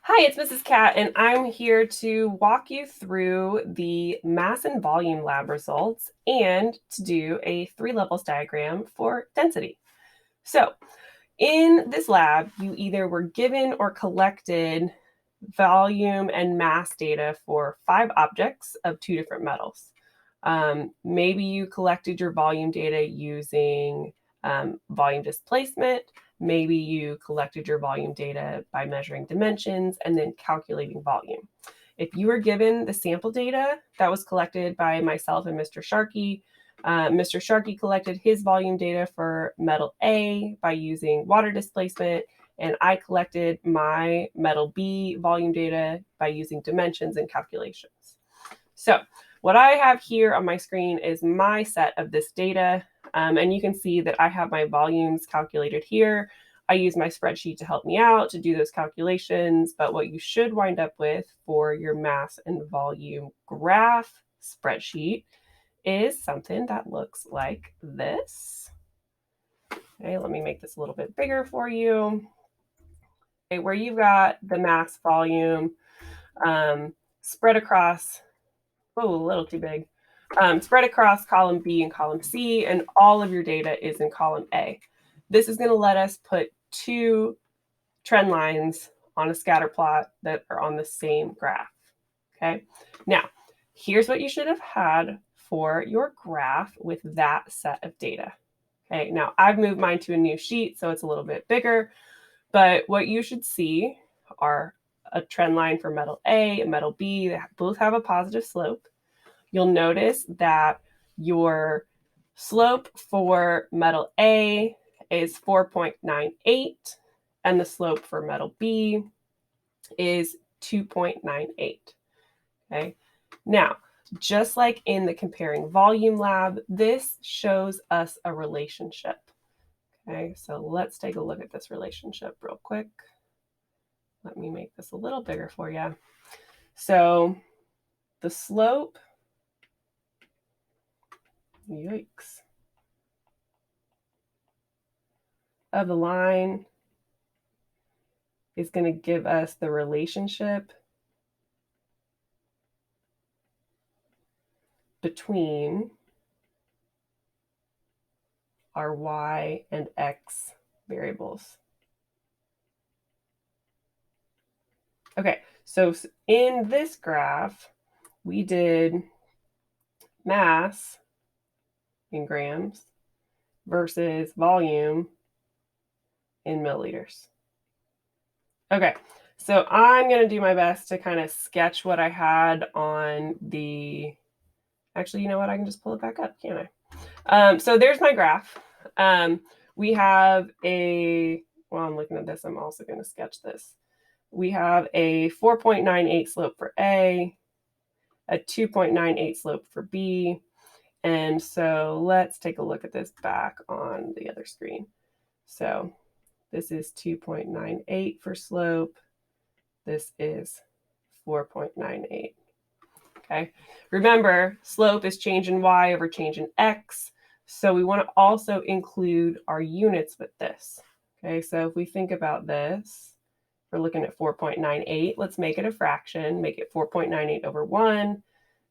Hi, it's Mrs. Cat, and I'm here to walk you through the mass and volume lab results and to do a three levels diagram for density. So, in this lab, you either were given or collected volume and mass data for 5 objects of 2 different metals. Maybe you collected your volume data using volume displacement. Maybe you collected your volume data by measuring dimensions and then calculating volume. If you were given the sample data that was collected by myself and Mr. Sharkey, Mr. Sharkey collected his volume data for metal A by using water displacement, and I collected my metal B volume data by using dimensions and calculations. So what I have here on my screen is my set of this data, and you can see that I have my volumes calculated here. I use my spreadsheet to help me out to do those calculations, but what you should wind up with for your mass and volume graph spreadsheet is something that looks like this. Okay, let me make this a little bit bigger for you. Okay, where you've got the mass volume spread across, oh, a little too big, spread across column B and column C, and all of your data is in column A. This is going to let us put 2 trend lines on a scatter plot that are on the same graph. Okay, now here's what you should have had for your graph with that set of data. Okay, now I've moved mine to a new sheet, so it's a little bit bigger, but what you should see are a trend line for metal A and metal B that both have a positive slope. You'll notice that your slope for metal A is 4.98, and the slope for metal B is 2.98. Okay, now, just like in the comparing volume lab, this shows us a relationship. Okay, so let's take a look at this relationship real quick. Let me make this a little bigger for you. So the slope, yikes, of the line is going to give us the relationship between our y and x variables. Okay, so in this graph, we did mass in grams versus volume in milliliters. Okay, so I'm going to do my best to kind of sketch what I had on the, actually, you know what, I can just pull it back up, can't I? So there's my graph. We have a, while I'm looking at this, I'm also going to sketch this. We have a 4.98 slope for A, a 2.98 slope for B, and so let's take a look at this back on the other screen. So this is 2.98 for slope. This is 4.98. Okay. Remember, slope is change in y over change in x. So we want to also include our units with this. Okay, so if we think about this, we're looking at 4.98. Let's make it a fraction, make it 4.98 over 1.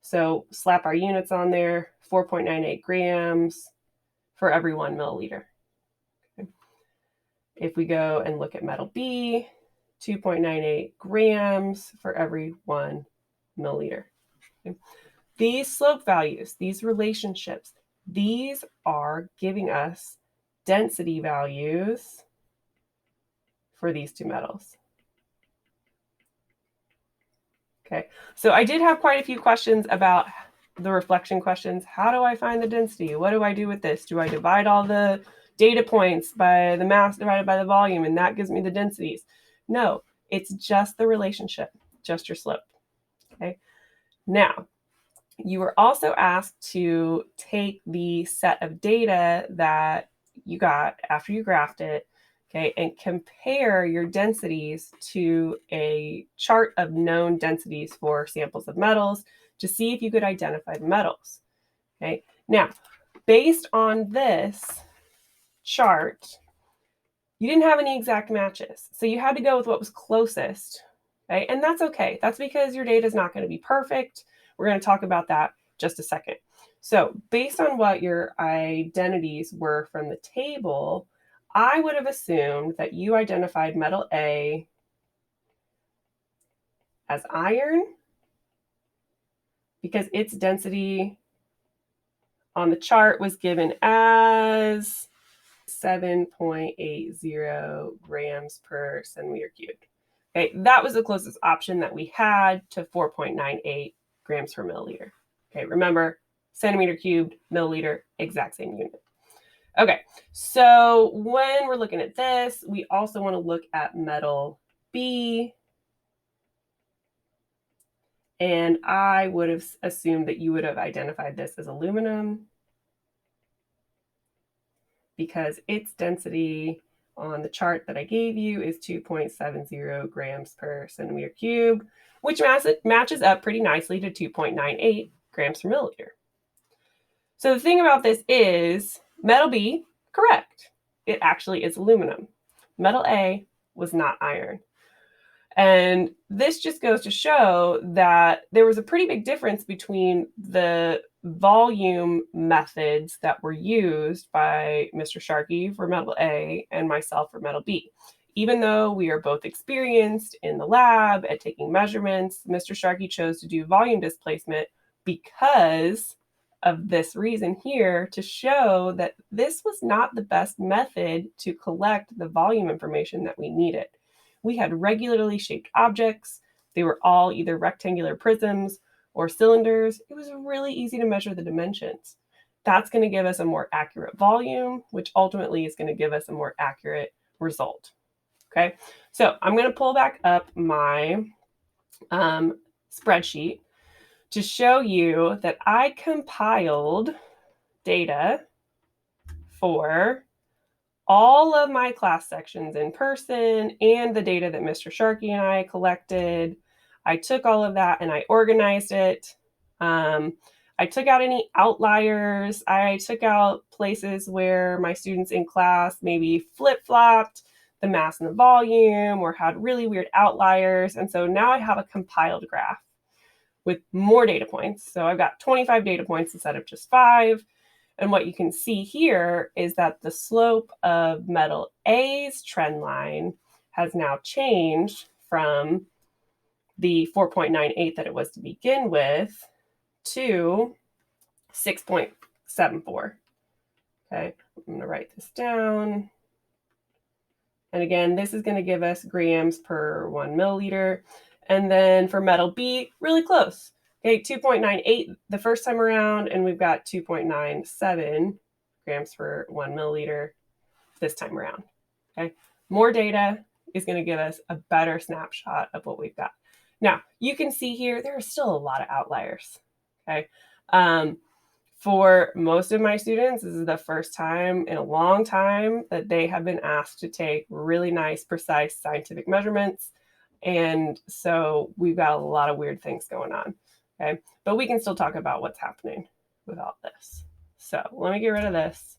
So slap our units on there, 4.98 grams for every 1 milliliter. Okay. If we go and look at metal B, 2.98 grams for every 1 milliliter. Okay. These slope values, these relationships, these are giving us density values for these 2 metals. Okay, so I did have quite a few questions about the reflection questions. How do I find the density? What do I do with this? Do I divide all the data points by the mass divided by the volume and that gives me the densities? No, it's just the relationship, just your slope. Okay, now you were also asked to take the set of data that you got after you graphed it, okay, and compare your densities to a chart of known densities for samples of metals to see if you could identify the metals. Okay, now, based on this chart, you didn't have any exact matches, so you had to go with what was closest. Okay, and that's okay. That's because your data is not going to be perfect. We're going to talk about that just a second. So based on what your identities were from the table, I would have assumed that you identified metal A as iron because its density on the chart was given as 7.80 grams per centimeter cubed. Okay, that was the closest option that we had to 4.98 grams per milliliter. Okay, remember, centimeter cubed, milliliter, exact same unit. Okay, so when we're looking at this, we also want to look at metal B. And I would have assumed that you would have identified this as aluminum because its density on the chart that I gave you is 2.70 grams per centimeter cube, which matches up pretty nicely to 2.98 grams per milliliter. So the thing about this is metal B, correct. It actually is aluminum. Metal A was not iron. And this just goes to show that there was a pretty big difference between the volume methods that were used by Mr. Sharkey for metal A and myself for metal B. Even though we are both experienced in the lab at taking measurements, Mr. Sharkey chose to do volume displacement because of this reason here, to show that this was not the best method to collect the volume information that we needed. We had regularly shaped objects. They were all either rectangular prisms or cylinders. It was really easy to measure the dimensions. That's going to give us a more accurate volume, which ultimately is going to give us a more accurate result. Okay, so I'm going to pull back up my spreadsheet to show you that I compiled data for all of my class sections in person and the data that Mr. Sharkey and I collected. I took all of that and I organized it. I took out any outliers. I took out places where my students in class maybe flip-flopped the mass and the volume or had really weird outliers. And so now I have a compiled graph with more data points. So I've got 25 data points instead of just 5. And what you can see here is that the slope of metal A's trend line has now changed from the 4.98 that it was to begin with to 6.74. Okay, I'm going to write this down. And again, this is going to give us grams per 1 milliliter. And then for metal B, really close. Okay, 2.98 the first time around, and we've got 2.97 grams per 1 milliliter this time around. Okay, more data is going to give us a better snapshot of what we've got. Now, you can see here, there are still a lot of outliers. Okay, for most of my students, this is the first time in a long time that they have been asked to take really nice, precise scientific measurements. And so we've got a lot of weird things going on. Okay, but we can still talk about what's happening with all this. So let me get rid of this.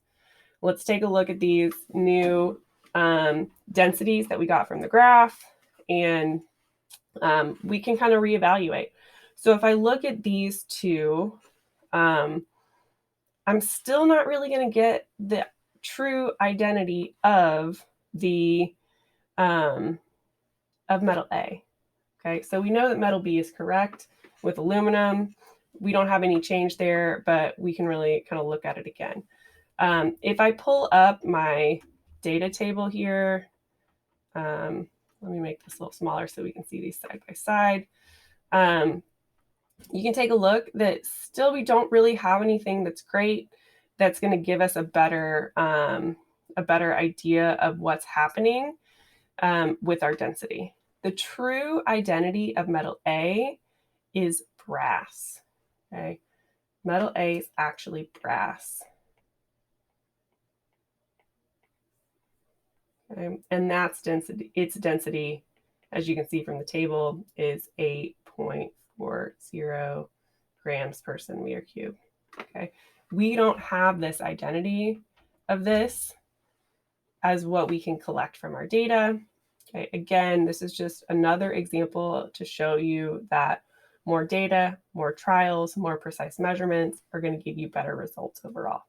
Let's take a look at these new densities that we got from the graph, and we can kind of reevaluate. So if I look at these two, I'm still not really going to get the true identity of the of metal A. Okay, so we know that metal B is correct with aluminum. We don't have any change there, but we can really kind of look at it again. If I pull up my data table here, let me make this a little smaller so we can see these side by side. You can take a look that still we don't really have anything that's great that's going to give us a better idea of what's happening with our density. The true identity of metal A is brass. Okay, metal A is actually brass. Okay? And that's density. Its density, as you can see from the table, is 8.40 grams per centimeter cube. Okay, we don't have this identity of this as what we can collect from our data. Okay, again, this is just another example to show you that more data, more trials, more precise measurements are going to give you better results overall.